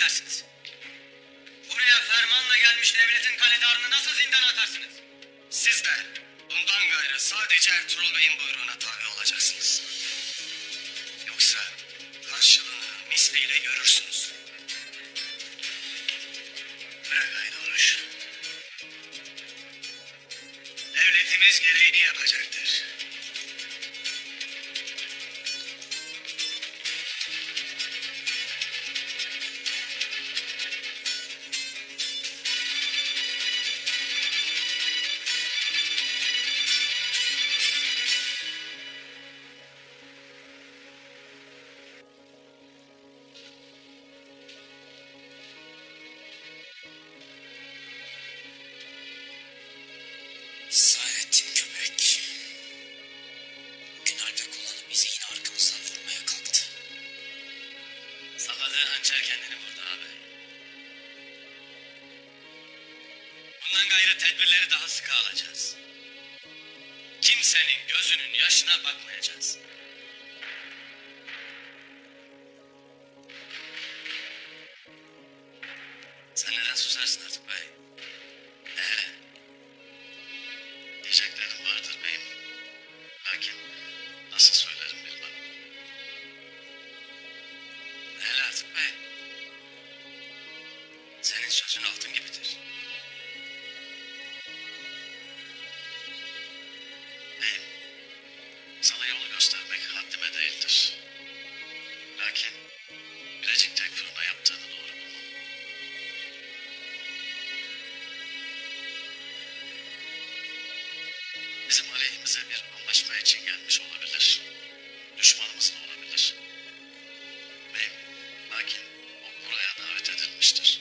edersiniz? Buraya fermanla gelmiş devletin kaledarını nasıl zindana atarsınız? Siz de bundan gayrı sadece Ertuğrul Bey'in buyruğuna tabi olacaksınız. Yoksa karşılığını misliyle görürsünüz. Bırak Aydonuş. Devletimiz gereğini yapacaktır. Saadettin köpek. Bugün Alp'e kullanıp bizi yine arkamızdan vurmaya kalktı. Salladığı hançer kendini vurdu abi. Bundan gayrı tedbirleri daha sıkı alacağız. Kimsenin gözünün yaşına bakmayacağız. Sen neden susarsın artık bey? Diyeceklerim vardır beyim. Lakin nasıl söylerim bilmem. Hele artık bey. Senin sözün altın gibidir. Beyim, sana yolu göstermek haddime değildir. Lakin Bilecik tek fırına yaptığını doğru bulmam. Bizim aleyhimize bir anlaşma için gelmiş olabilir. Düşmanımız da olabilir. Beyim, lakin o buraya davet edilmiştir.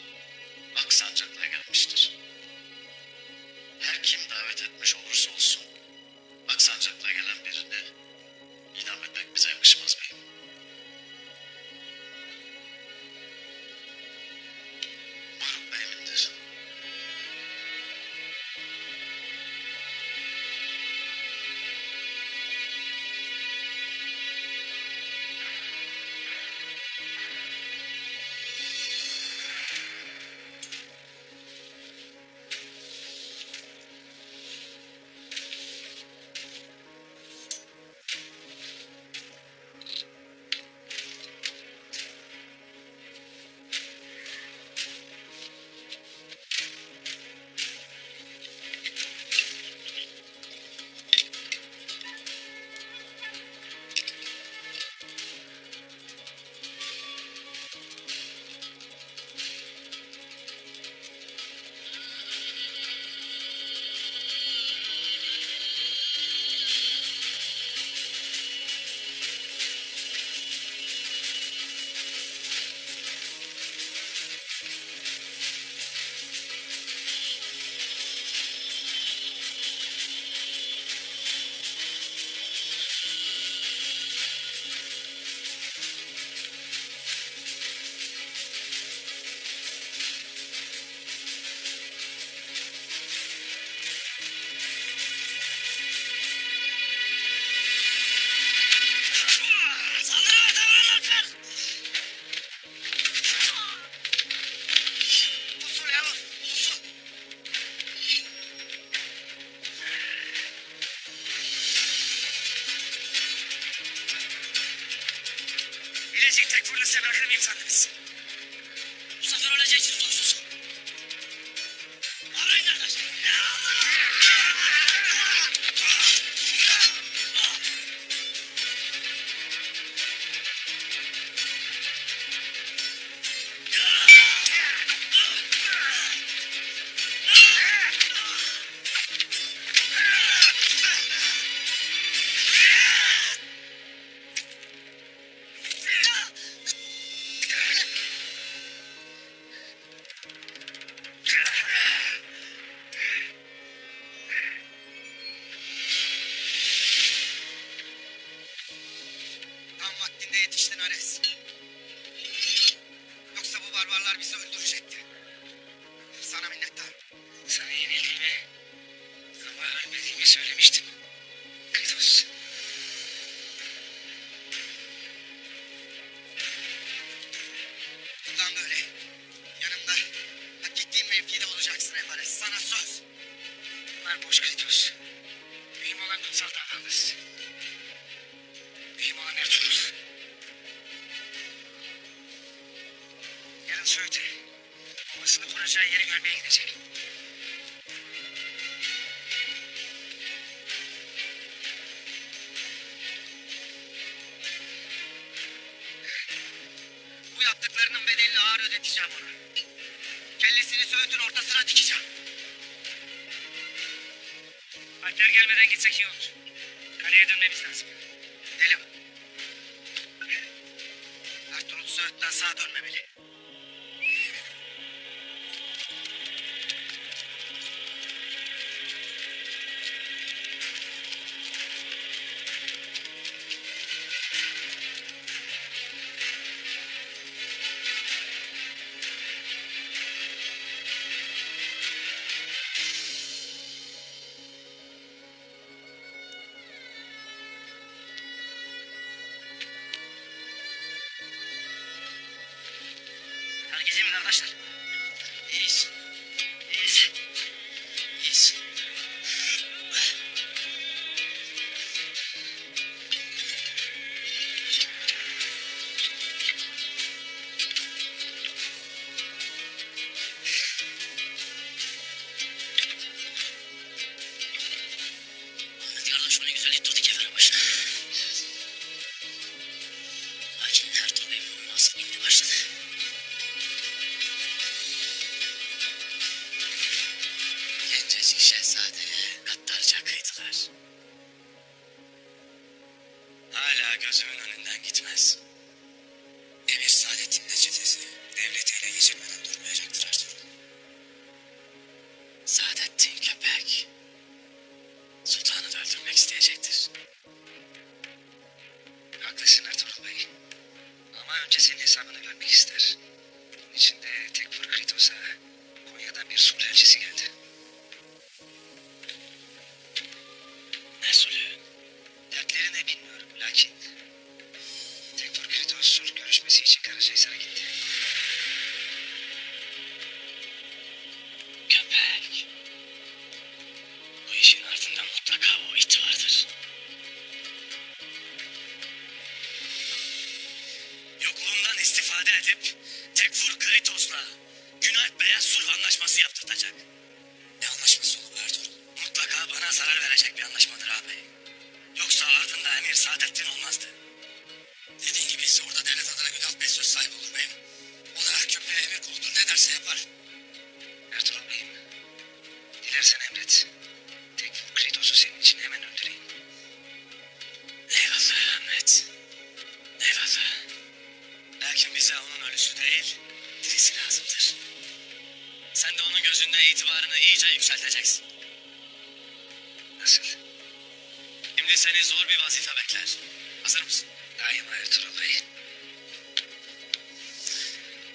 Aksancak'la gelmiştir. Her kim davet etmiş olursa olsun, Aksancak'la gelen birini idam etmek bize yakışmaz beyim. Buyruk beyimindir. Bilecik tek fırını size bırakır mıyım sandınız? Bu sefer öleceksin soysuz. Arayın kardeş. Tam vaktinde yetiştin Ares. Yoksa bu barbarlar bizi öldürecekti. Sana minnettarım. Sana yenildiğimi ama ölmediğimi söylemiştim. Kıdos. Bundan böyle Aksan Söğüt'e babasını kuracağı yeri görmeye gidecek. Bu yaptıklarının bedelini ağır ödeteceğim ona. Kellesini Söğüt'ün ortasına dikeceğim. Alper gelmeden gitsek iyi olur. Kaleye dönmemiz lazım. Gidelim. Ertuğrul Söğüt'ten sağa dönmemeli. Herkese mi kardeşler? İyiyiz. İyiyiz. İyiyiz. Ahmet kardeş onu güzel ittirdi kefere başına. Lakin Ertuğrul Bey bunun nasıl indi başladı. Gencecik şehzadeye gaddarca kıydılar. Hala gözümün önünden gitmez. Emir Saadettin'le çetesi devleti ele geçirmeden durmayacaktır Ertuğrul. Saadettin köpek sultanı da öldürmek isteyecektir. Haklısın Ertuğrul Bey. Ama önce senin hesabını görmek ister. Bunun için de Tekfur Kritos'a Konya'dan bir sulh elçisi geldi. Ne sulhü? Dertleri ne bilmiyorum lakin Tekfur Kritos sulh görüşmesi için Karacahisar'a gitti. Köpek. Bu işin ardında mutlaka o it vardır. Yokluğundan istifade edip Tekfur Kritos'la Günalp Beyaz sulh anlaşması yaptırtacak. Ne anlaşması olur Ertuğrul? Mutlaka bana zarar verecek bir anlaşmadır ağabey. Yoksa ardında Emir Saadettin olmazdı. Dediğin gibi ise orada devlet adına Günalp Bey söz sahibi olur beyim. O da köpeğe emir kuludur, ne derse yapar. Ertuğrul Bey'im, dilersen emret. Tekfur Kritos'u senin için hemen öldüreyim. Eyvallah Ahmet. Eyvallah. Lakin bize onun ölüsü değil, dirisi lazımdır. Sen de onun gözünde itibarını iyice yükselteceksin. Nasıl? Şimdi seni zor bir vazife bekler. Hazır mısın? Daima Ertuğrul Bey.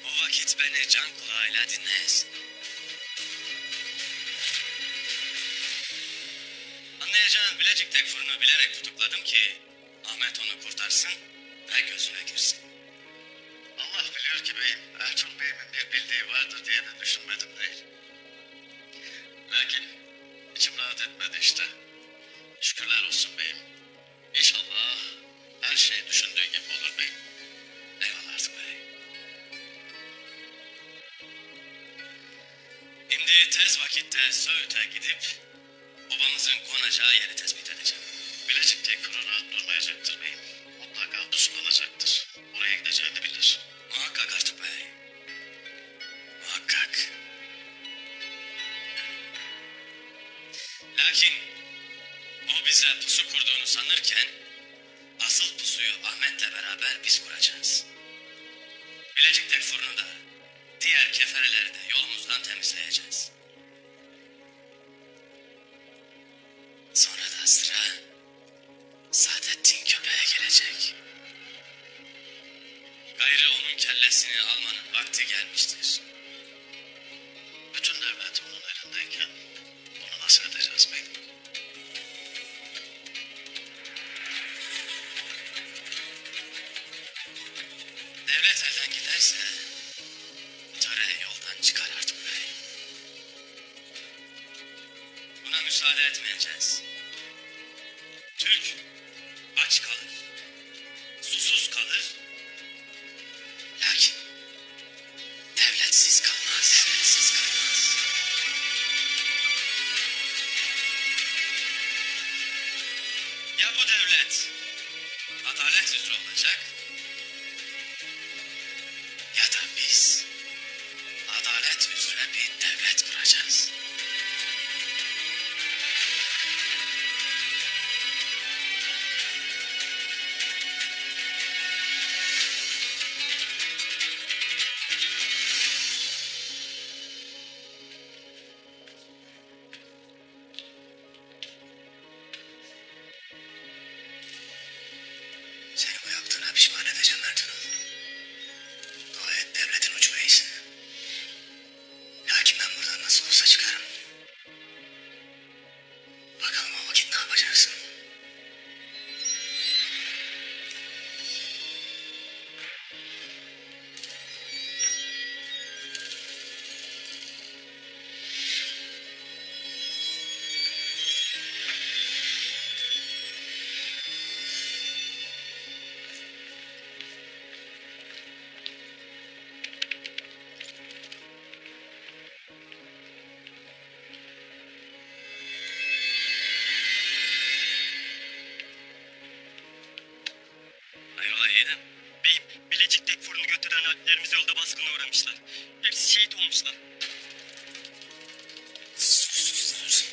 O vakit beni can kulağıyla dinleyesin. Anlayacağın Bilecik Tekfur'unu bilerek tutukladım ki Ahmet onu kurtarsın ve gözüne girsin. Allah biliyor ki beyim, Ertuğrul Bey'imin bir bildiği vardır diye de düşünmedim değil. Lakin içim rahat etmedi işte. Şükürler olsun beyim. İnşallah her şey düşündüğü gibi olur beyim. Eyvallah artık bey. Şimdi tez vakitte Söğüt'e gidip babamızın konacağı yeri tespit edeceğim. Bilecik Tekfur'u rahat durmayacaktır beyim. Mutlaka pusulanacaktır. Oraya gideceğini bilir. Muhakkak artık bey. Muhakkak. Lakin o bize pusu kurduğunu sanırken asıl pusuyu Ahmet'le beraber biz kuracağız. Bilecik Tekfur'unu da diğer kefereleri de yolumuzdan temizleyeceğiz. Sonra da sıra Saadettin köpeğe gelecek. Gayrı onun kellesini almanın vakti gelmiştir. Bütün devlet onun elindeyken bunu nasıl edeceğiz beyim? Devlet elden giderse töre yoldan çıkar artık bey. Buna müsaade etmeyeceğiz. Türk aç kalır, susuz kalır. Lakin olacak ya da biz adalet üzere bir devlet kuracağız. Seni bu yaptığına pişman edeceğim Ertuğrul. Dua et devletin uç beyisin. Lakin ben buradan nasıl olsa çıkarım. Bakalım o vakit ne yapacaksın? Hayrola yeğenim? Beyim, Bilecik Tekfur'unu götüren alplerimiz yolda baskına uğramışlar. Hepsi şehit olmuşlar. Susuzlar.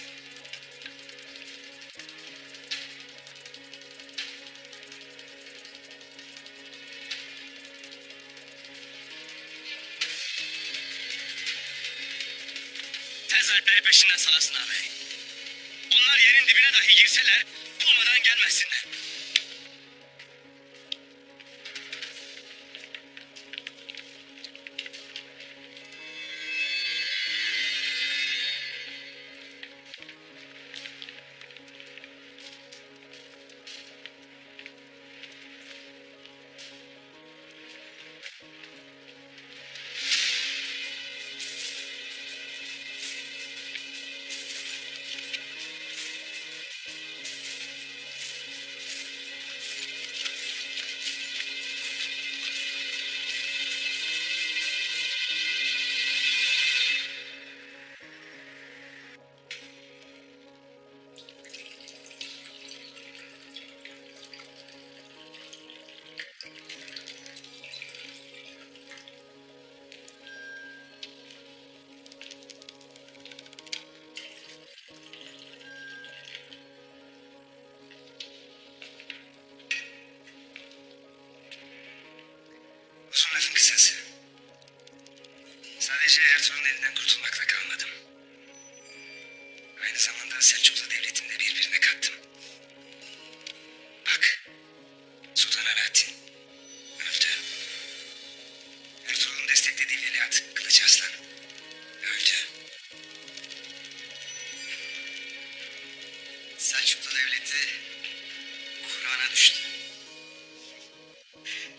Tez alpleri peşinden salasın ağabey. Onlar yerin dibine dahi girseler bulmadan gelmesinler. Uzun lafın kısası. Sadece Ertuğrul'un elinden kurtulmakla kalmadım. Aynı zamanda Selçuklu Devleti'ni de birbirine kattım. Bak, Sultan Alaaddin öldü. Ertuğrul'un desteklediği veliaht Kılıç Arslan öldü. Selçuklu Devleti buhrana düştü.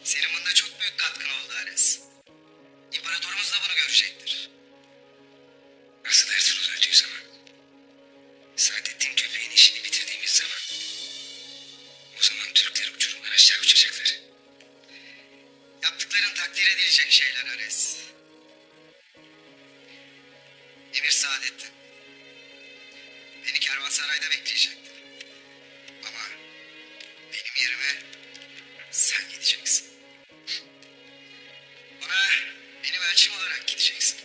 Senin bunda çok büyük katkın oldu Ares. İmparatorumuz da bunu görecektir. Asıl Ertuğrul öldüğü zaman, Saadettin köpeğin işini bitirdiğimiz zaman, o zaman Türkler uçurumdan aşağı uçacaklar. Yaptıkların takdir edilecek şeyler Ares. Emir Saadettin beni kervansarayda bekleyecekti. Ama benim yerime sen gideceksin. Ona benim elçim olarak gideceksin.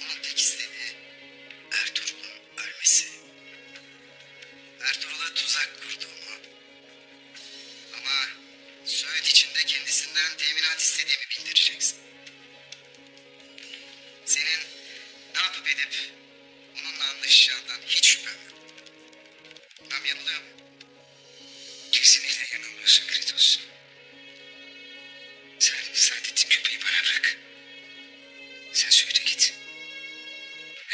Onun tek istediği Ertuğrul'un ölmesi. Ertuğrul'a tuzak kurduğumu. Ama Söğüt içinde kendisinden teminat istediğimi bildireceksin. Senin ne yapıp edip onunla anlaşacağından hiç şüphem yok. Ben yanılıyor muyum? Kesinlikle yanılmıyorsun Kritos. Sen Saadettin köpeği bana bırak. Sen Söğüt'e git.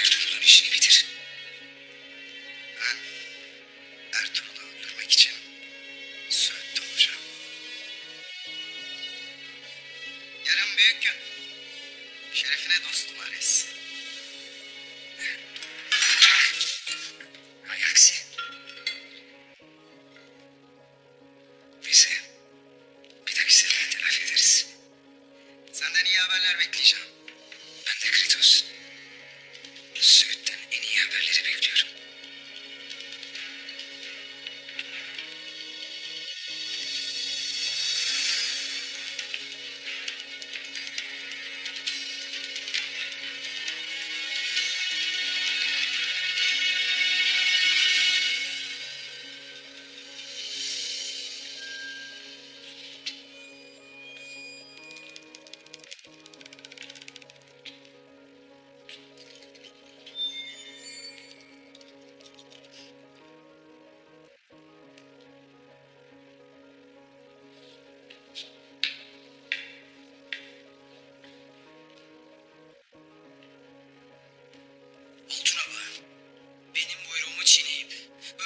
Ertuğrul'un işini bitir. Ben Ertuğrul'u öldürmek için Söğüt'te olacağım. Yarın büyük gün. Şerefine dostum Ares. Hay aksi. Bizi bir dahaki sefere telafi ederiz. Senden iyi haberler bekleyeceğim. Ben de Kritos. Söğüt'ten en iyi haberleri bekliyorum.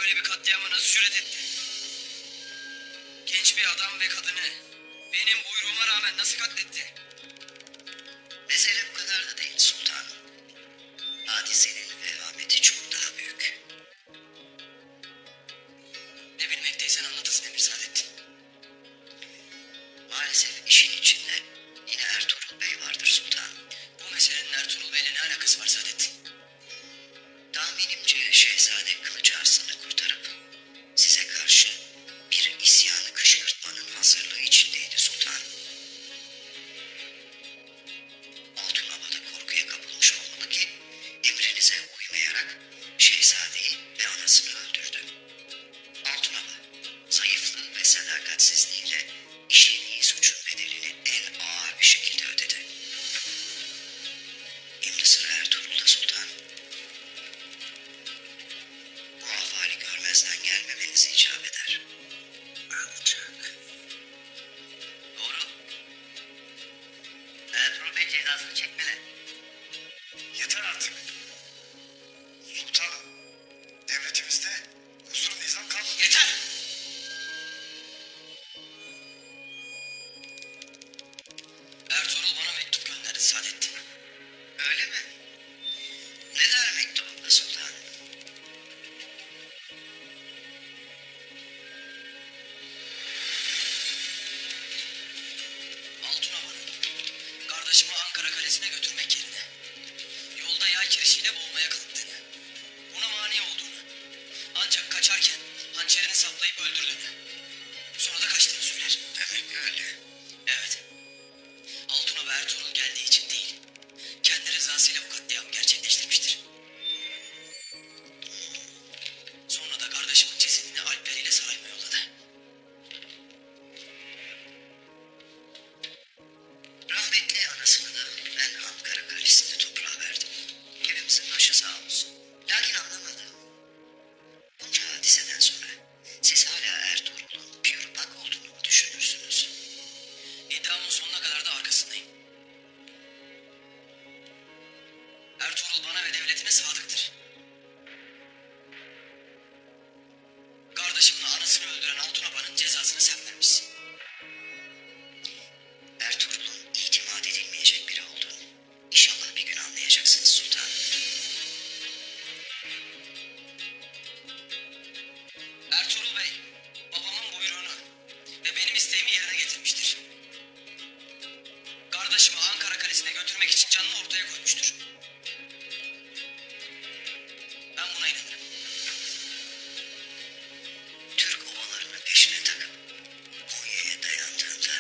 böyle bir katliama nasıl cüret etti? Genç bir adam ve kadını benim buyruğuma rağmen nasıl katletti? Mesele bu kadar da değil sultanım. Hadisenin vehameti çok daha büyük. Ne bilmekteysen anlatırsın Emir Saadettin. Maalesef işin içinde yine Ertuğrul Bey vardır sultanım. Bu meselenin Ertuğrul Bey'le ne alakası var Saadettin? Tahminimce Şehzade Kılıç Arslan'ı kurtarıp size karşı bir isyanı kışkırtmanın hazırlığı içindeydi sultanım. Altunova da korkuya kapılmış olmalı ki emrinize uymayarak şehzadeyi ve anasını öldürdü. Altunova zayıflığı ve sadakatsizliğiyle işlediği suçun bedelini en ağır bir şekilde ödedi. Şimdi sıra Ertuğrul'da sultanım. Bu ahvali görmezden gelmemenizi icap eder. Ancak Doğru. Ertuğrul Bey cezasını çekmeli. Yeter artık. Sultanım, devletimizde huzur nizam kalmadı. Yeter! Ertuğrul bana mektup gönderdi Saadettin. Öyle mi? Ne der mektubunda sultanım? Altunova'nın kardeşimi Ankara Kalesi'ne götürmek yerine yolda yay kirişiyle boğmaya kalktığını, buna mani olduğunu, ancak kaçarken hançerini saplayıp öldürdüğünü, sonra da kaçtığını söyler. Demek öyle. Evet. Altunova Ertuğrul geldiği için değil, kendi rızasıyla bu katliamı gerçekleştirmiştir. Sonra da kardeşimin cesedini alpleriyle sarayıma yolladı. Rahmetli anasını da ben Ankara Kalesi'nde toprağa verdim. Hepimizin başı sağ olsun. Lakin anlamadım. Bunca hadiseden sonra siz hala Ertuğrul'un pürpak olduğunu mu düşünürsünüz? İddiamın sonuna kadar da arkasındayım. Ertuğrul bana ve devletime sadıktır. Kardeşimle anasını öldüren Altunova'nın cezasını sen vermişsin. Ertuğrul'un itimat edilmeyecek biri olduğunu İnşallah bir gün anlayacaksınız sultanım. Ertuğrul Bey, babamın buyruğunu ve benim isteğimi yerine getirmiştir. Kardeşimi Ankara Kalesi'ne götürmek için canını ortaya koymuştur. Ben buna inanırım. Türk ovalarının peşine takıp Konya'ya dayandığında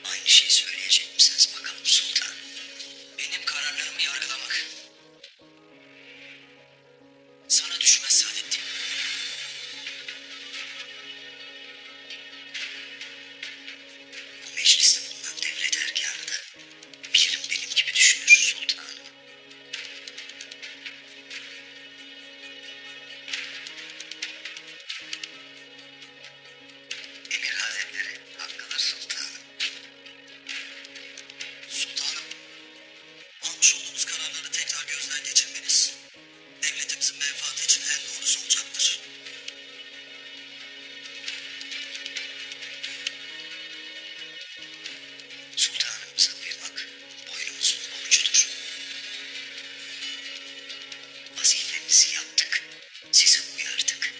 aynı şeyi söyleyecek misiniz bakalım sultanım? Benim kararlarımı yargılamak sana düşmez Saadettin. Bu mecliste bulunan devlet erkanı da bilirim benim gibi düşünür sultanım. Emir Hazretleri hakkıdır sultanım. Sultanım, almış olduğunuz kararları tekrar gözden geçirmeniz devletimizin menfaati için en doğrusu olacaktır. Sultanımıza uymak boynumuzun borcudur. Vazifemizi yaptık, sizi uyardık.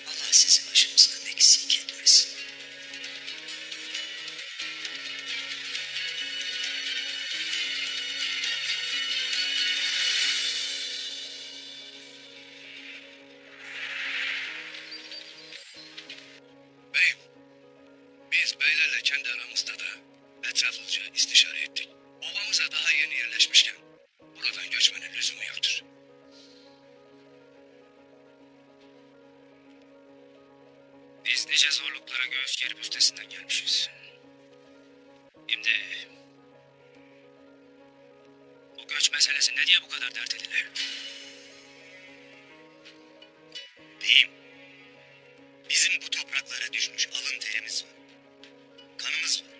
Allah sizi başımızdan eksik etmesin. beyim, biz beylerle kendi aramızda da etraflıca istişare ettik. Obamıza daha yeni yerleşmişken buradan göçmenin lüzumu yoktur. Biz nice zorluklara göğüs gerip üstesinden gelmişiz. Şimdi bu göç meselesi ne diye bu kadar dert edilir? Beyim, bizim bu topraklara düşmüş alın terimiz var. Kanımız var.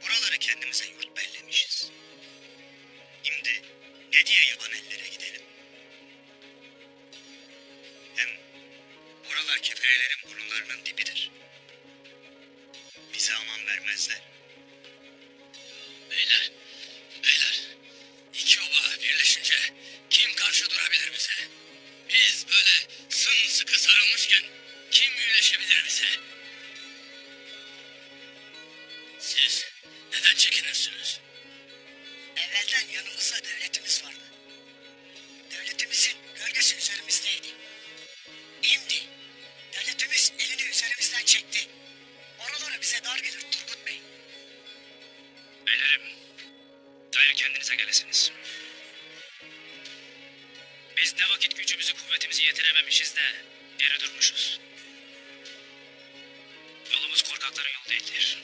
Buraları kendimize yurt bellemişiz. Şimdi ne diye yaban ellere gidelim? Buralar keferelerin burunlarının dibidir. Bize aman vermezler. Beyler, beyler. İki oba birleşince kim karşı durabilir bize? Biz böyle sımsıkı sarılmışken kim birleşebilir bize? Siz neden çekinirsiniz? Evvelden yanımızda devletimiz vardı. Devletimizin gölgesi üzerimizdeydi. İndi. Devletimiz elini üzerimizden çekti. Oraları bize dar gelir Turgut Bey. Beylerim, gayrı kendinize gelesiniz. Biz ne vakit gücümüzü kuvvetimizi yetirememişiz de geri durmuşuz. Yolumuz korkakların yolu değildir.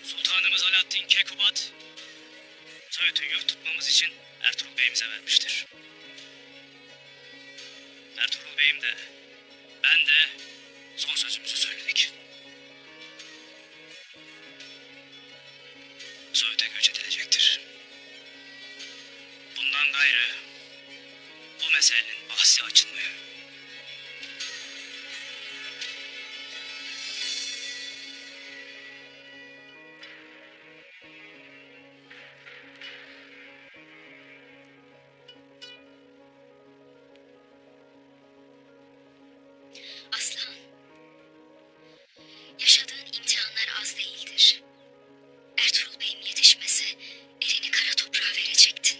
Sultanımız Alaaddin Kekubat, Söğüt'ü yurt tutmamız için Ertuğrul Bey'imize vermiştir. Ertuğrul Bey'im de, ben de son sözümüzü söyledik. Söğüt'e göç edilecektir. Bundan gayrı bu meselenin bahsi açılmıyor. Aslan, yaşadığın imtihanlar az değildir. Ertuğrul Bey'in yetişmesi elini kara toprağa verecektin.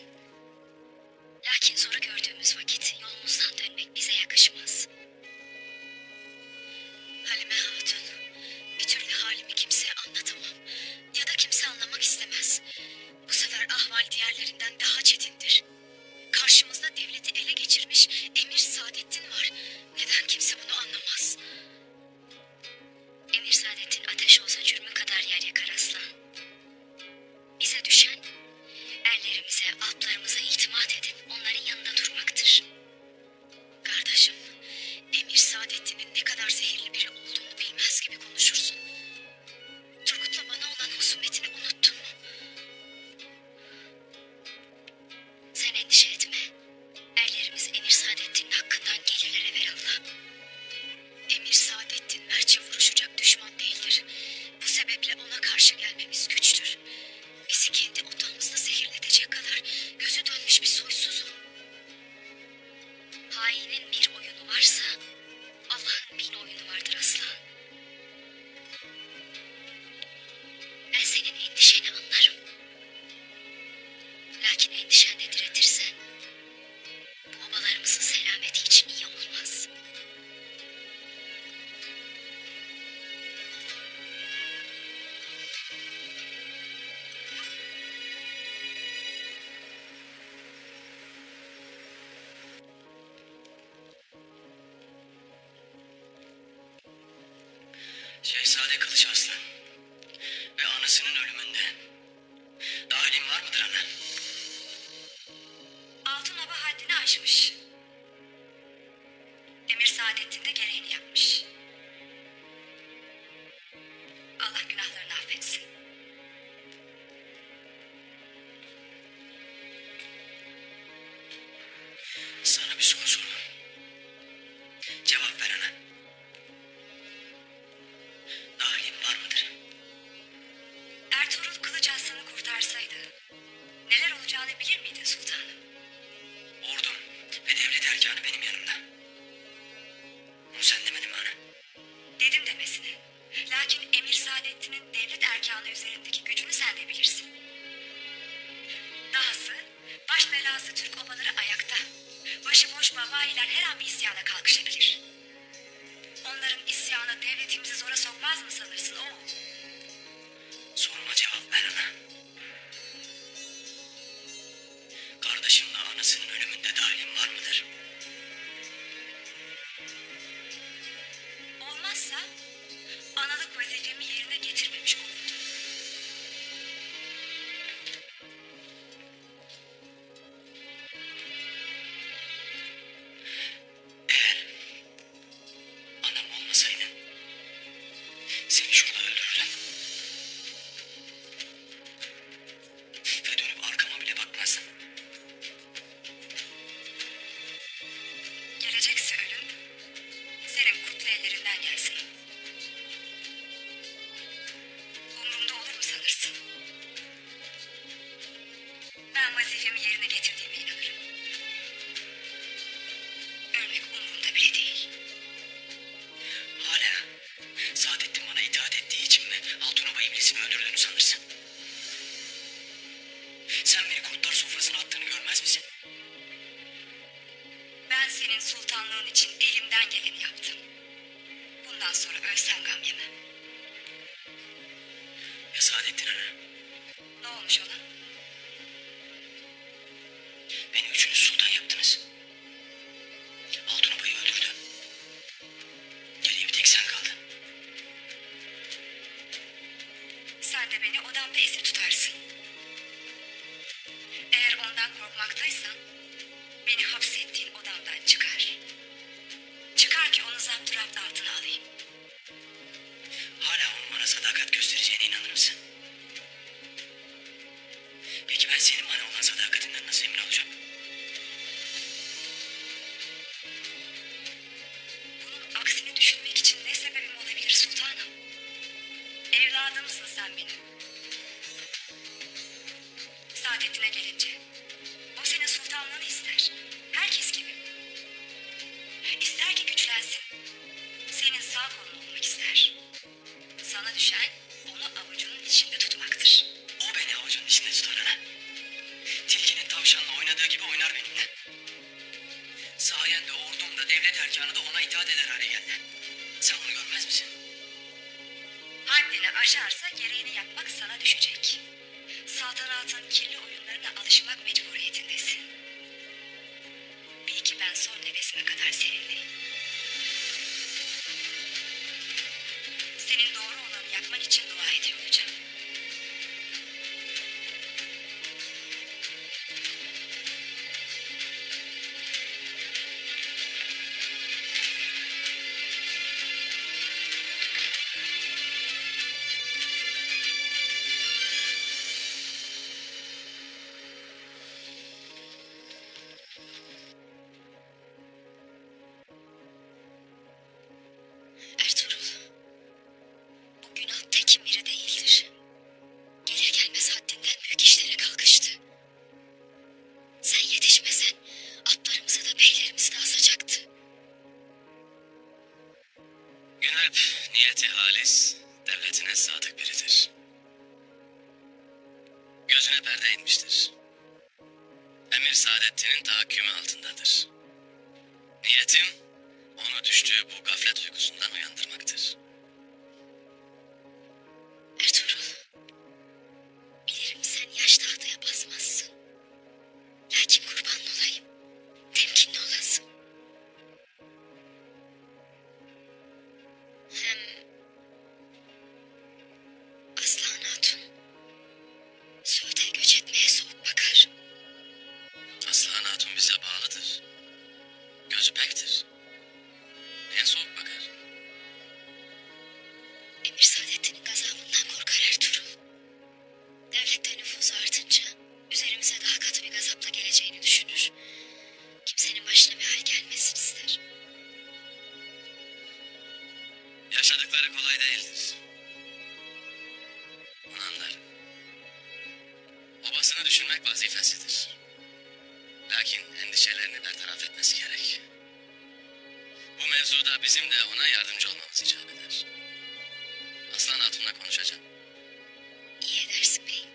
Lakin zoru gördüğümüz vakit yolumuzdan dönmek bize yakışmaz. Halime Hatun, bir türlü halimi kimseye anlatamam ya da kimse anlamak istemez. Bu sefer ahval diğerlerinden daha çetindir. Karşımızda devleti ele geçirmiş Emir Saadettin var. Neden kimse bunu anlamaz? Emir Saadettin ateş olsa cürmü kadar yer yakar aslan. Bize düşen erlerimize, alplarımıza itimat edip onların yanında durmaktır. Kardeşim, Emir Saadettin'in ne kadar zehirli biri olduğunu bilmez gibi konuşursun. Turgut'la bana olan husumetini unuttun mu? Sen endişe etme. Erlerimiz Emir Saadettin'in hakkından gelirler evelallah. Emir Saadettin mertçe vuruşacak düşman değildir. Bu sebeple ona karşı gelmemiz güçtür. Bizi kendi odamızda zehirletecek kadar gözü dönmüş bir soysuz o. Hainin bir oyunu varsa Allah'ın bin oyunu vardır aslan. Ben senin endişeni anlarım. Lakin endişen de diretirse bu obalarımızın selameti için iyi olmaz. Şehzade Kılıç Arslan ve anasının ölümünde dahilin var mıdır ana? Altın oba haddini aşmış. Emir Saadettin de gereğini yapmış. Allah günahlarını affetsin. Sana bir soru sorayım. Cevap ver ana. Dahilin var mıdır? Ertuğrul Kılıç Arslan'ı kurtarsaydı neler olacağını bilir miydin sultanım? Ordum ve devlet erkanı benim yanımda. Bunu sen demedin mi ana? Dedim demesini. Lakin Emir Saadettin'in devlet erkanı üzerindeki gücünü sen de bilirsin. Dahası baş belası Türk obaları ayakta. Başıboş babayiler her an bir isyana kalkışabilir. Onların isyanı devletimizi zora sokmaz mı sanırsın oğul? Soruma cevap ver ana. Kardeşimle anasının ölümünde dahilin var mıdır? Olmazsa analık vazifemi yerine getirmemiş olurdum. Eğer anam olmasaydı seni şurada öldürürdüm. Ve dönüp arkama bile bakmazdım. Ben vazifemi yerine getirdiğime inanırım. Ölmek umurumda bile değil. Hala Saadettin bana itaat ettiği için mi Altunova iblisini öldürdüğünü sanırsın? Sen beni kurtlar sofrasına attığını görmez misin? Ben senin sultanlığın için elimden geleni yaptım. Bundan sonra ölsem gam yemem. Ya Saadettin ana? Ne olmuş ona? Beni üçünüz sultan yaptınız. Altunova'yı öldürdü. Geriye bir tek sen kaldın. Sen de beni odamda esir tutarsın. Eğer ondan korkmaktaysan beni hapsettiğin odamdan çıkar. Çıkar ki onu zapturapt altına alayım. Hala onun bana sadakat göstereceğine inanır mısın? Peki ben senin bana olan sadakatinden nasıl emin olacağım? Bunun aksini düşünmek için ne sebebim olabilir sultanım? Evladımsın sen benim. Saadetine gelince, o senin sultanlığını ister. Herkes gibi. İster ki güçlensin. Senin sağ kolun olmak ister. Sana düşen onu avucunun içinde tutmaktır. O beni avucunun içinde tutar ana. Tilkinin tavşanla oynadığı gibi oynar benimle. Sayende ordum da devlet erkanı da ona itaat eder hale geldi. Sen bunu görmez misin? Haddini aşarsa gereğini yapmak sana düşecek. Saltanatın kirli oyunlarına alışmak mecburiyetindesin. Bil ki ben son nefesime kadar seninleyim. Senin doğru olanı yapman için dua ediyor olacağım. Ertuğrul, bu günah tekin biri değildir. Gelir gelmez haddinden büyük işlere kalkıştı. Sen yetişmesen atlarımızı da beylerimizi de asacaktı. Günalp niyeti halis, devletine sadık biridir. Gözüne perde inmiştir. Emir Saadettin'in tahakkümü altındadır. Niyetim onu düştüğü bu gaflet uykusundan uyandırmaktır. Ertuğrul, bilirim sen yaş tahtaya basmazsın. Lakin kurban olayım, temkinli olasın. Hem Aslan Hatun, Söğüt'e göç etmeye soğuk bakar. Aslan Hatun bize bağlıdır. Gözü pektir. Niye soğuk bakar? Emir Saadettin'in gazabından korkar Ertuğrul. Devlette nüfuzu artınca üzerimize daha katı bir gazapla geleceğini düşünür. Kimsenin başına bir hal gelmesin ister. Yaşadıkları kolay değildir. Onu anlarım. Obasını düşünmek vazifesidir. Lakin endişelerini bertaraf etmesi gerek. Bu mevzuda bizim de ona yardımcı olmamız icap eder. Aslan Hatun'la konuşacağım. İyi edersin beyim.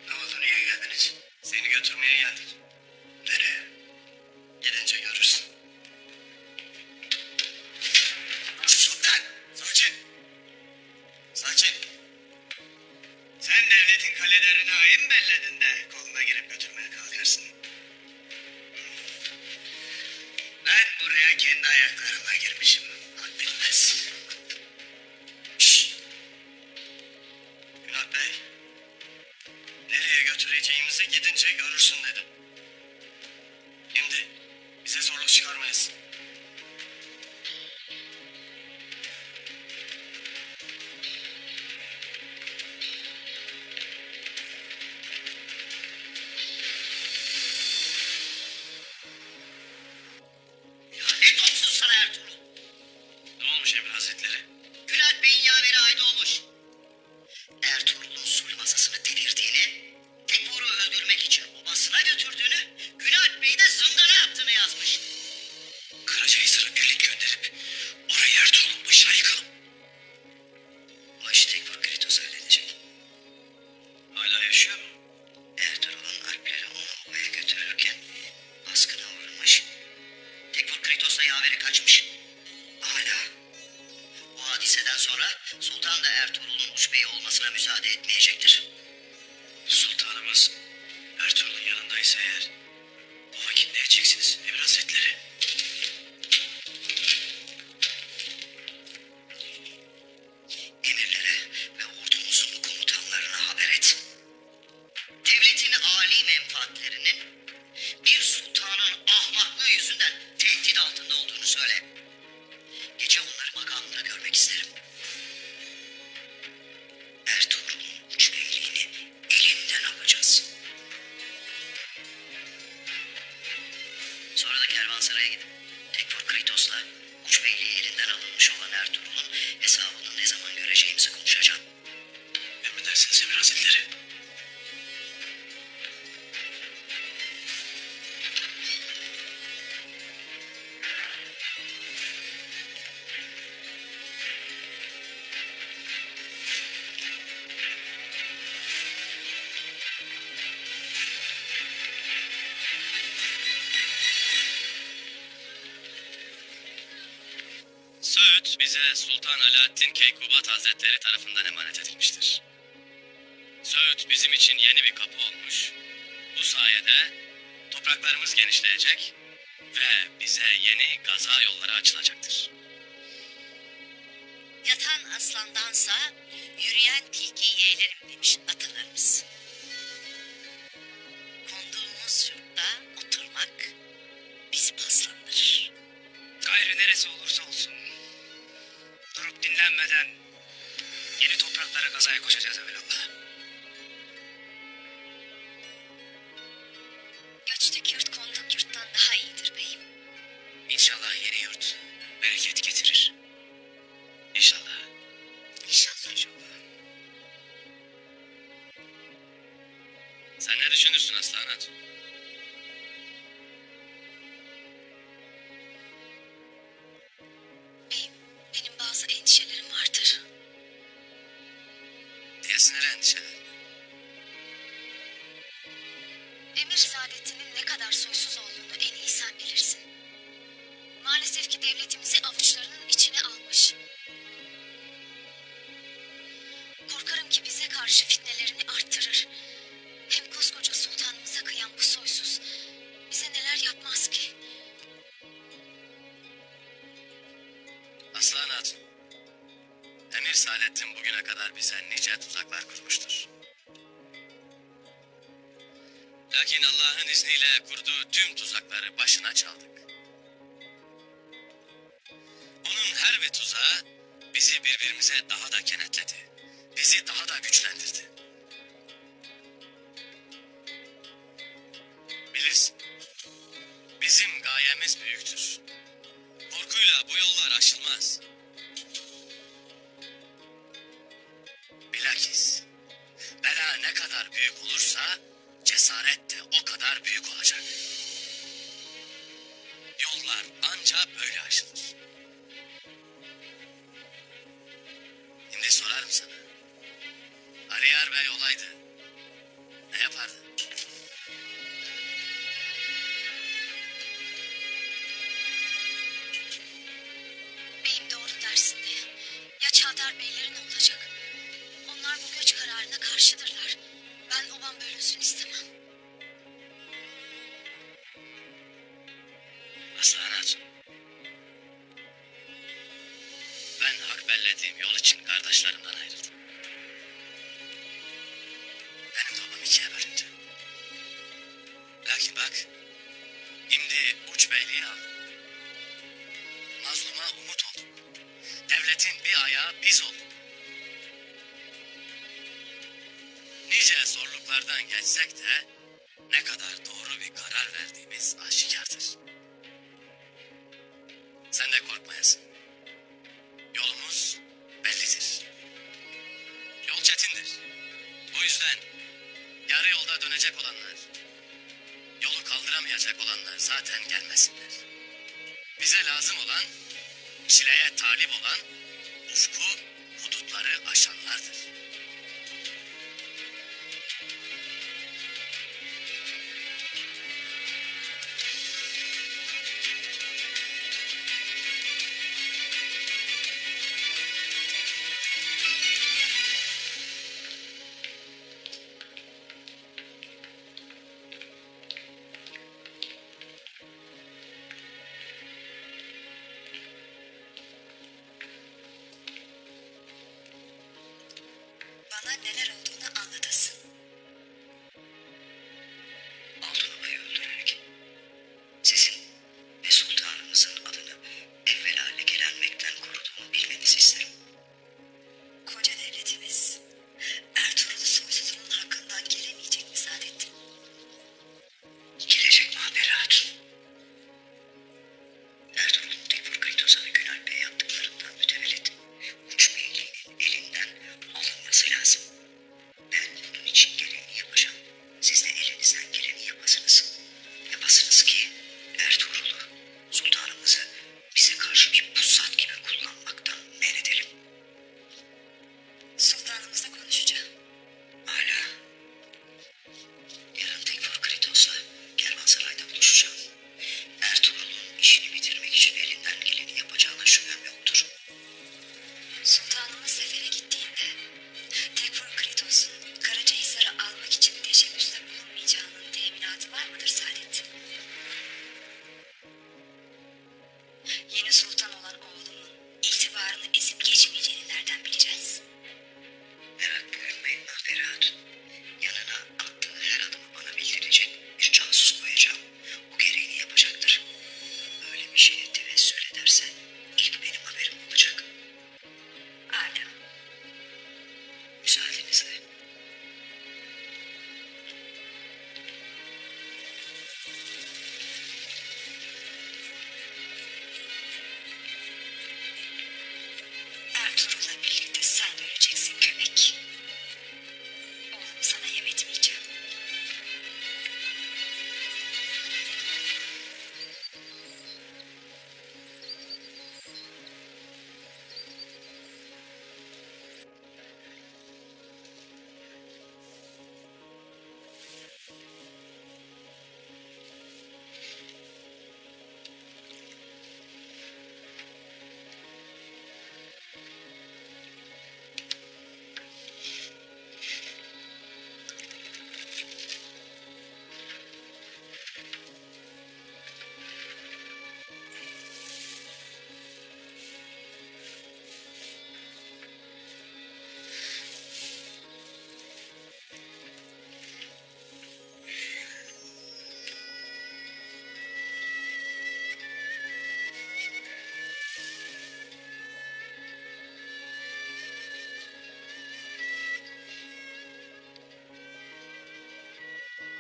Ne oldu, niye geldiniz? Seni götürmeye geldik. Nereye? Gidince görürsün. Sultan! Sakin! Sakin! Sen devletin kalelerine ayın belledin de koluna girip götürmeye kalkarsın. Ben buraya kendi ayaklarımla girmişim. Hak bilmez. Şşş! Günah Bey. Nereye götüreceğimizi gidince görürsün dedim. Söz çıkarmayız. Lanet olsun sana Ertuğrul. Ne olmuş Emir Hazretleri? Bülent Bey'in yaveri ayda olmuş. Ertuğrul'un sul masasını devirdiğini, Tekfur'u öldürmek için obasına götürdüğünü, Bülent Bey'i de zindana attığını yazmış. Karacahisar'a birlik gönderip orayı Ertuğrul'un başına yıkalım. O işi Tekfur Kritos halledecek. Hala yaşıyor mu? Ertuğrul'un alpleri onu obaya götürürken baskına uğramış. Tekfur Kritos'la yaveri kaçmış. Hala. Bu hadiseden sonra Sultan da Ertuğrul'un uçbeyi olmasına müsaade etmeyecektir. Sultanımız Ertuğrul'un yanındaysa eğer o vakit ne edeceksiniz Emir Hazretleri? Emirlere ve ordumuzun komutanlarına haber et. Devletin âli menfaatlerinin bir sultanın ahmaklığı yüzünden tehdit altında olduğunu söyle. Gece onları makamında görmek isterim. Ertuğrul'un uçbeyliğini elinden alacağız. Sonra da kervansaraya gidip Tekfur Kritos'la uçbeyliği elinden alınmış olan Ertuğrul'un hesabını ne zaman göreceğimizi konuşacağım. Emredersiniz Emir Hazretleri. Söğüt bize Sultan Alaaddin Keykubat Hazretleri tarafından emanet edilmiştir. Söğüt bizim için yeni bir kapı olmuş. Bu sayede topraklarımız genişleyecek ve bize yeni gaza yolları açılacaktır. Yatan aslandansa yürüyen tilki yeğlerim demiş atalarımız. Konduğumuz yurtta oturmak bizi paslandırır. Gayrı neresi olursa olsun durup dinlenmeden yeni topraklara gazaya koşacağız evvelallah. Göçtük yurt konduk yurttan daha iyidir beyim. İnşallah yeni yurt bereket getirir. İnşallah. İnşallah. İnşallah. Sen ne düşünürsün Aslan Hatun? Beyim benim bazı endişelerim vardır. Diyesinler endişeler. Emir saadetinin ne kadar soysuz olduğunu en iyi sen bilirsin. Maalesef ki devletimizi avuçlarının içine almış. Korkarım ki bize karşı fitnelerini arttırır. Hem koskoca sultanımıza kıyan bu soysuz bize neler yapmaz ki? Aslan Hatun. Emir Saadettin bugüne kadar bize nice tuzaklar kurmuştur. Lakin Allah'ın izniyle kurduğu tüm tuzakları başına çaldık. Onun her bir tuzağı bizi birbirimize daha da kenetledi. Bizi daha da güçlendirdi. Bilirsin, bizim gayemiz büyüktür. Korkuyla bu yollar aşılmaz. Bilakis bela ne kadar büyük olursa cesaret de o kadar büyük olacak. Yollar ancak böyle aşılır. Şimdi sorarım sana. Aliyar Bey olaydı. Ne yapardı? Beyim doğru dersinde. Ya Çağdar Beyleri ne olacak? Onlar bu göç kararına karşıdırlar. Ben obam bölünsün istemem. Aslan Hatun. Ben hak bellediğim yol için kardeşlerimden ayrıldım. Benim de obam ikiye bölündü. Lakin bak, şimdi uç beyliği aldım. ayağı biz olduk. Nice zorluklardan geçsek de ne kadar doğru bir karar verdiğimiz aşikardır. Sen de korkmayasın. Yolumuz bellidir. Yol çetindir. Bu yüzden yarı yolda dönecek olanlar, yolu kaldıramayacak olanlar zaten gelmesinler. Bize lazım olan, çileye talip olan, ufku, hudutları aşanlardır. Bana neler olduğunu anlatasın. Altınoka'yı öldürerek sizin ve sultanımızın adını evvela lekelenmekten koruduğumu bilmenizi isterim. Koca devletimiz Ertuğrul soysuzunun hakkından gelemeyecek mi Saadettin? Gelecek Mahperi Hatun. Ertuğrul'un Tekfur Kritos'a ve Günalp Bey'e yaptıklarından mütevellit uç beyliğinin elinden alınması lazım. Ben bunun için gereğini yapacağım. Siz de elinizden geleni yapasınız. Yapasınız ki Ertuğrul'u, sultanımızı bize karşı bir pusat gibi kullanmaktan men edelim. Sultanımızla konuşacağım. Hala. Yarın Tekfur Kritos'la Kervansaray'da buluşacağım. Ertuğrul'un işini bitirmek için elinden geleni yapacağına şüphem yoktur. Sultanımız sefere gittiğinde Tekfur Kritos'un Karacahisar'ı almak için teşebbüste bulunmayacağının teminatı var mıdır Saadettin? Yeni sultan olan oğlumun itibarını ezip geçmeyeceğini nereden bileceğiz? Merak buyurmayın Mahperi Hatun. Yanına attığı her adımı bana bildirecek bir casus koyacağım. O gereğini yapacaktır. Öyle bir şeye tevessül ederse ilk benim haberim olacak. Âlâ. Müsaadenizle. Ertuğrul'la birlikte sen de öleceksin köpek. Oğlumu sana yem etmeyeceğim.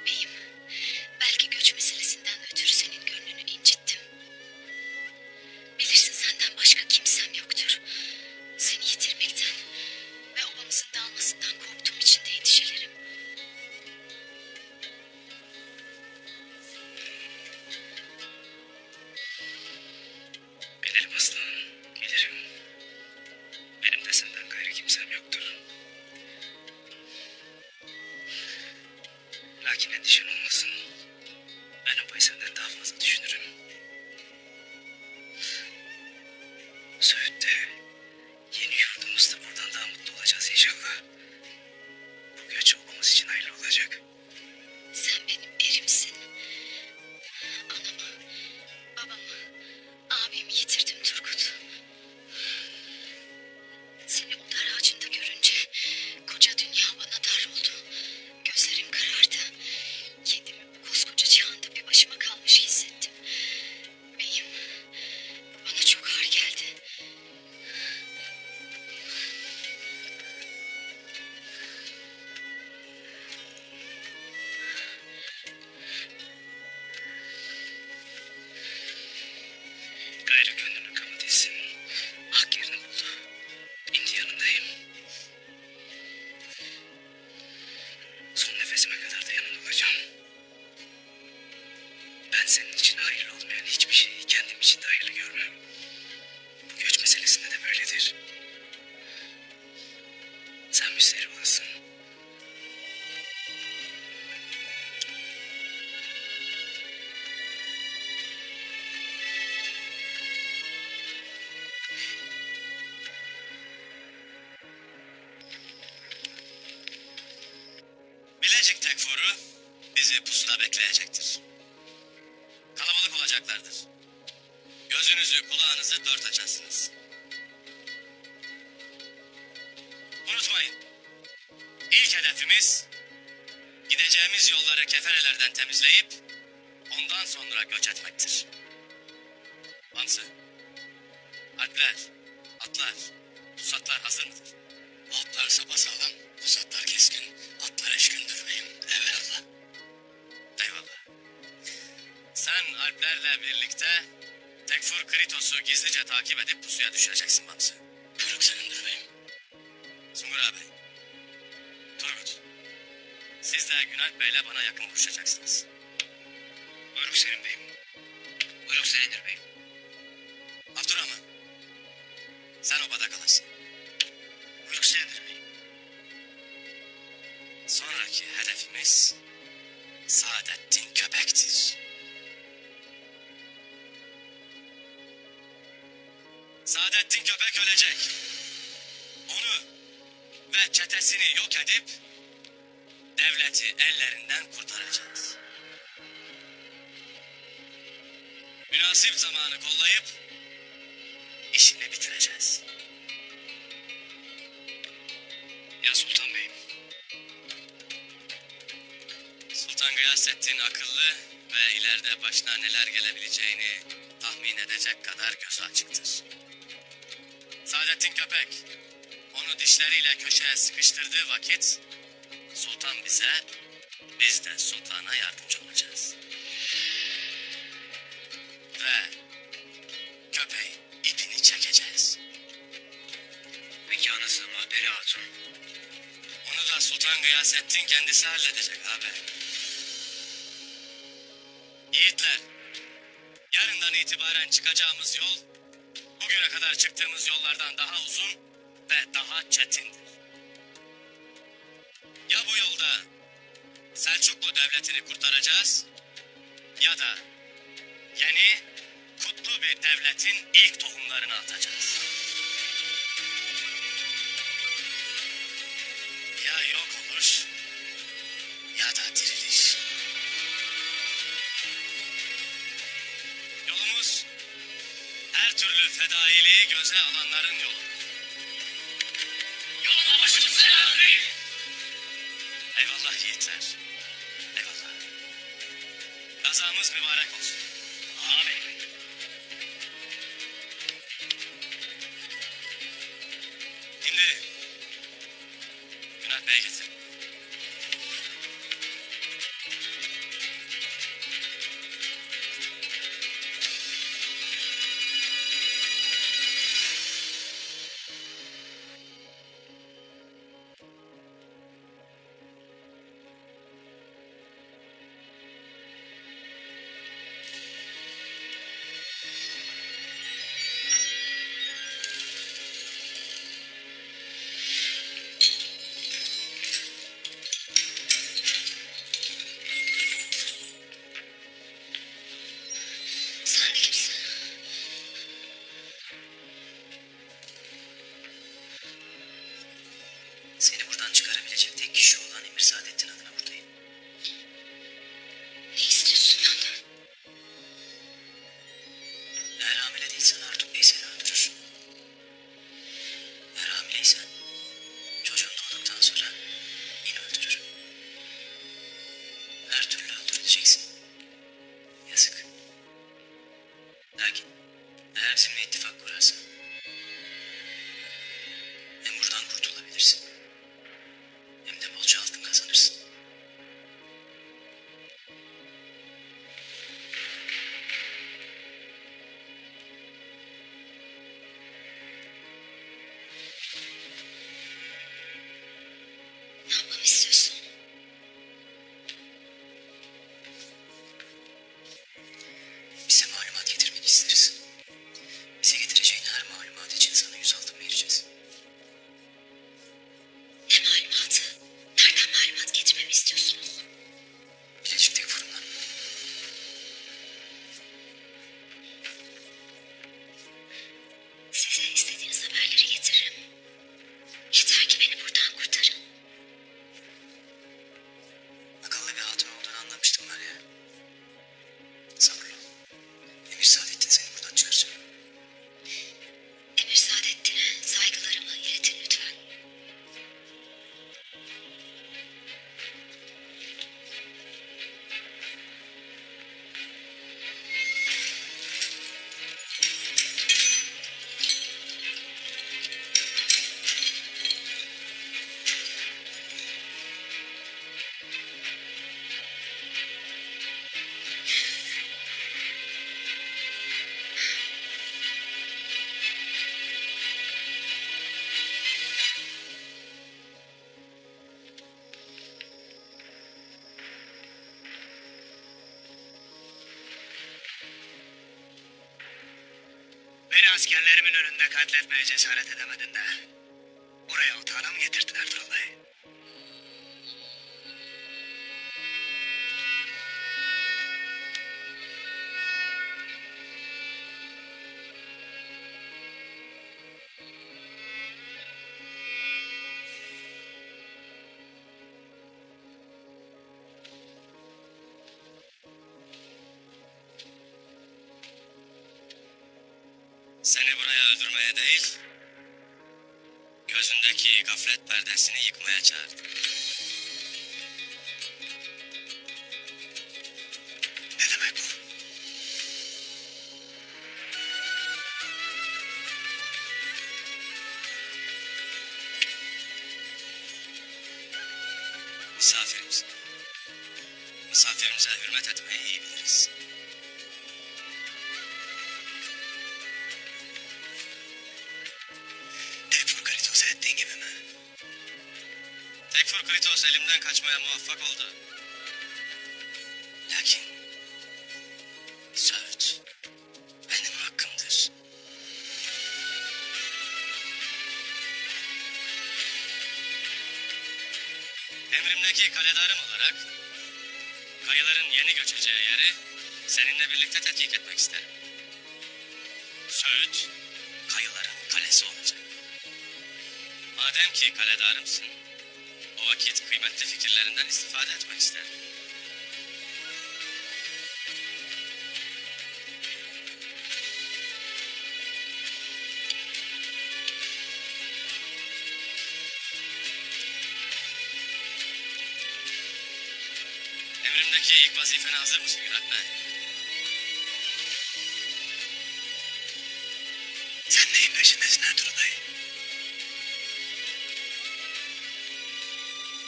Beyim, belki göç meselesinden ötürü senin gönlünü incittim. Bilirsin senden başka kimsem yoktur. Seni yitirmekten ve obamızın dağılmasından korktuğum için de endişelerim. Bilirim aslanım, bilirim. Benim de senden gayrı kimsem yoktur. Lakin endişen olmasın. Ben obayı senden daha fazla düşünürüm. Söğüt'te, yeni yurdumuzda buradan daha mutlu olacağız inşallah. gösteri olasın. Bilecik Tekfur'u bizi pusuda bekleyecektir. Kalabalık olacaklardır. Gözünüzü kulağınızı dört açarsınız. Unutmayın. İlk hedefimiz gideceğimiz yolları keferelerden temizleyip ondan sonra göç etmektir. Hamsı, alpler, atlar, pusatlar hazır mıdır? Atlar sapasağlam, pusatlar keskin, atlar eşkündür beyim. Evelallah. Eyvallah. Sen alplerle birlikte Tekfur Kritos'u gizlice takip edip pusuya düşüreceksin Hamsı. Buyuruk senindir beyim. Sungur ağabey, Turgut, siz de Günalp Bey'le bana yakın vuruşacaksınız. Buyruk senin beyim. Buyruk senindir beyim. Abdurrahman, sen obada kalasın. Buyruk senindir beyim. Sonraki hedefimiz Saadettin Köpek'tir. Saadettin Köpek ölecek. Onu ve çetesini yok edip devleti ellerinden kurtaracağız. Münasip zamanı kollayıp işini bitireceğiz. Ya Sultan beyim? Sultan Gıyasettin akıllı ve ileride başına neler gelebileceğini tahmin edecek kadar gözü açıktır. Saadettin Köpek onu dişleriyle köşeye sıkıştırdığı vakit sultan bize, biz de sultana yardımcı olacağız. Ve köpeğin ipini çekeceğiz. Peki anası Mahperi Hatun? Onu da Sultan Gıyasettin kendisi halledecek abi. Yiğitler, yarından itibaren çıkacağımız yol, bugüne kadar çıktığımız yollardan daha uzun ve daha çetindir. Ya bu yolda Selçuklu Devleti'ni kurtaracağız, ya da yeni, kutlu bir devletin ilk tohumlarını atacağız. Ya yok olur, ya da diriliş. Yolumuz her türlü fedailiği göze alanların yolu. Yoluna başımız selam beyim. Eyvallah yiğitler. Eyvallah. Gazamız mübarek olsun. Amin. Şimdi Günalp Bey'e getir. Sen de kimsin? Seni buradan çıkarabilecek tek kişi olan Emir Saadettin adına buradayım. Ne istiyorsun benden? Eğer hamile değilsen Artuk Bey seni öldürür. Eğer hamileysen çocuğun doğduktan sonra beni öldürür. Her türlü öldürüleceksin. Yazık. Lakin eğer bizimle ittifak kurarsan hem buradan kurtulabilirsin hem de bolca altın kazanırsın. Ne yapmamı istiyorsun? Bize malumat getirmeni isteriz. Bize getireceğin her mi istiyorsunuz? Bilecik Tekfur'undan. Size istediğiniz haberleri getiririm. Yeter ki beni buradan kurtarın. Akıllı bir hatun olduğunu anlamıştım var ya. Sabırlı ol. Emir Saadettin seni buradan çıkaracak. Emir Saadettin'e saygılarımı iletin lütfen. Beni askerlerimin önünde katletmeye cesaret edemedin de. Buraya otağına mı getirdin Ertuğrul Bey? Seni buraya öldürmeye değil, gözündeki gaflet perdesini yıkmaya çağırdım. Ne demek bu? Misafirimiz. Misafirimize hürmet etmeyi iyi biliriz. Tekfur Karitos'a ettiğin gibi mi? Tekfur Kritos elimden kaçmaya muvaffak oldu. Lakin Söğüt benim hakkımdır. Emrimdeki kaledarım olarak kayıların yeni göçeceği yeri seninle birlikte tetkik etmek isterim. Söğüt kayıların kalesi olacak. Madem ki kaledarımsın, o vakit kıymetli fikirlerinden istifade etmek isterim. Emrimdeki ilk vazifene hazır mısın Gürat Bey? Sen neyin peşindesin Ertuğrul Bey?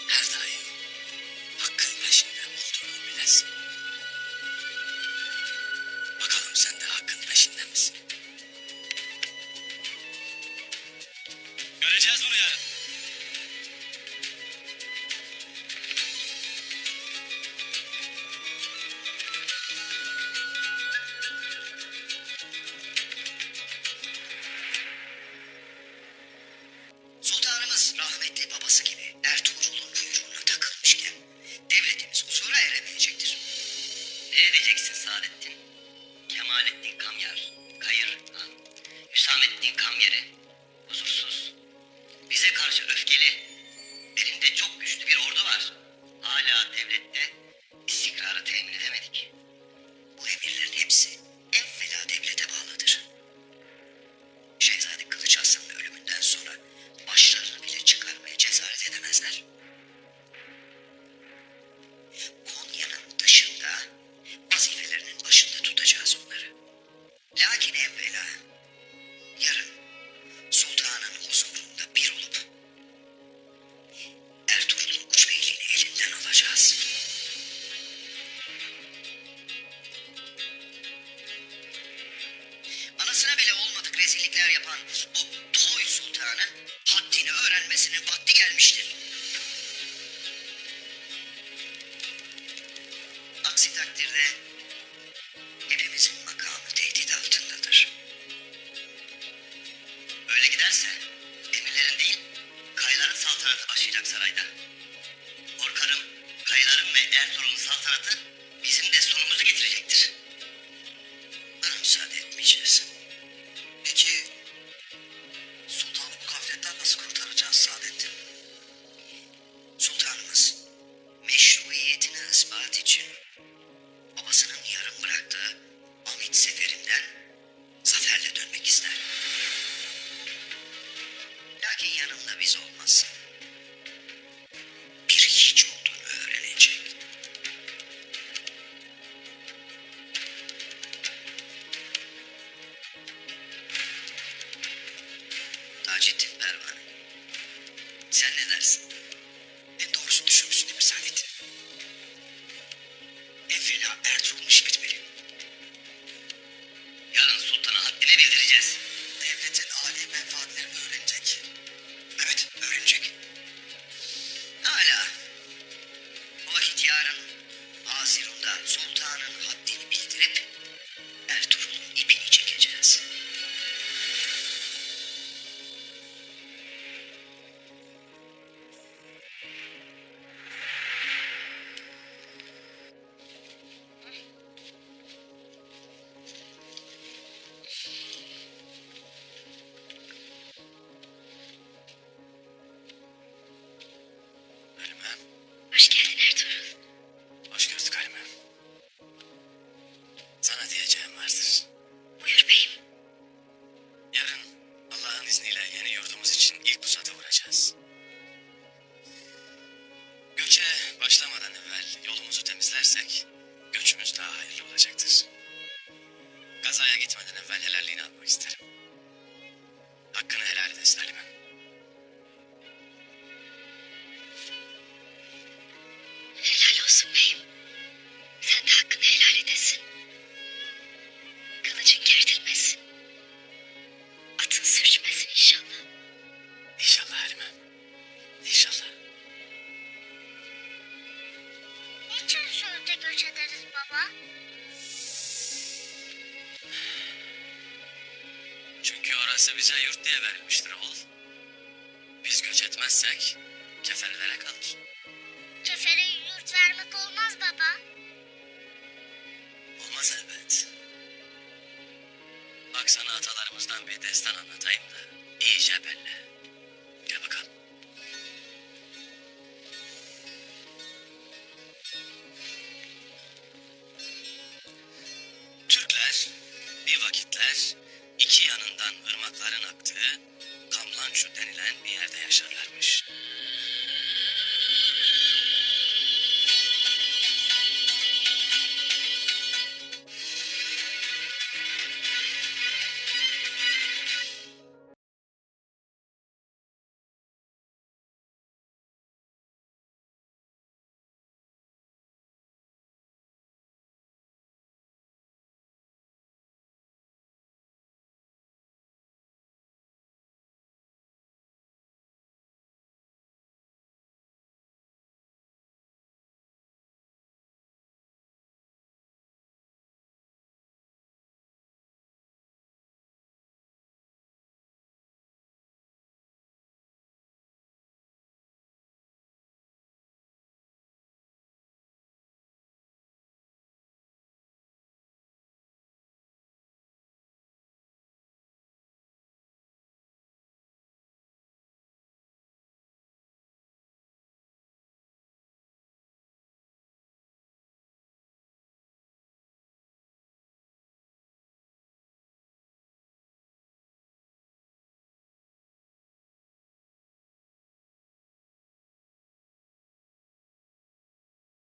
Her daim hakkın peşinde olduğunu bilesin. Bakalım sen de hakkın peşinde misin? Göreceğiz bunu yarın. Sultanımız rahmetli babası gibi Ertuğrul'un kuyruğuna takılmışken devletimiz huzura eremeyecektir. Ne edeceksin Saadettin? Kemalettin Kamyar, Kayır, Hüsamettin Kamyer'e huzursuz, bize karşı öfkeli, elinde çok güçlü bir ordu var. Hala devlette istikrarı temin edemedik. Bu emirlerin hepsi evvela devlete bağlıdır. Şehzade Kılıç Arslan'ın ölümünden sonra başlarını bile çıkarmaya cesaret edemezler. Konya'nın dışında vazifelerinin başında tutacağız onları. Lakin evvela yarın sultanın huzurunda bir olup Ertuğrul'un uçbeyliğini elinden alacağız. Anasına bile olmadık rezillikler yapan bu Toy Sultan'ın haddini öğrenmesinin vakti gelmiştir. Aksi takdirde hepimizin makamı tehdit altındadır. Öyle giderse emirlerin değil, kayların saltanatı başlayacak sarayda. Korkarım dayıların ve Ertuğrul'un saltanatı bizim desturumuzu getirecektir. Bana müsaade etmeyeceğiz. Peki sultanı bu gafletten nasıl kurtaracağız Saadettin? Sultanımız meşruiyetini ispat için babasının yarım bıraktığı Amit seferinden zaferle dönmek ister. Lakin yanında biz olmazsa bir hiç olduğunu öğrenecek. Taceddin Pervane, sen ne dersin? En doğrusunu düşünmüşsün değil mi Saadettin? Evvela Ertuğrul'un işi bitmeli. Yarın sultana haddini bildireceğiz. Devletin âli menfaatlerini öğrenecek. Evet, öğrenecek. Hala. O vakit yarın Asirun'da sultanın haddini bildirip Ertuğrul'un ipini çekeceğiz. Halimem. Hoş geldin Ertuğrul. Hoş gördük Halimem. Sana diyeceğim vardır. Buyur beyim. Yarın Allah'ın izniyle yeni yurdumuz için ilk pusatı vuracağız. Göçe başlamadan evvel yolumuzu temizlersek göçümüz daha hayırlı olacaktır. Gazaya gitmeden evvel helalliğini almak isterim. Hakkını helal edesin Halimem. Helal olsun beyim. Sen de hakkını helal edesin. Kılıcın gerdirmesin. Atın sürçmesin inşallah. İnşallah Halimem. İnşallah. Niçin Söğüt'e göç ederiz baba? Çünkü orası bize yurt diye verilmiştir oğul. Biz göç etmezsek keferlere kalır. Kefere yurt vermek olmaz baba. Olmaz elbet. Bak sana atalarımızdan bir destan anlatayım da iyice belle.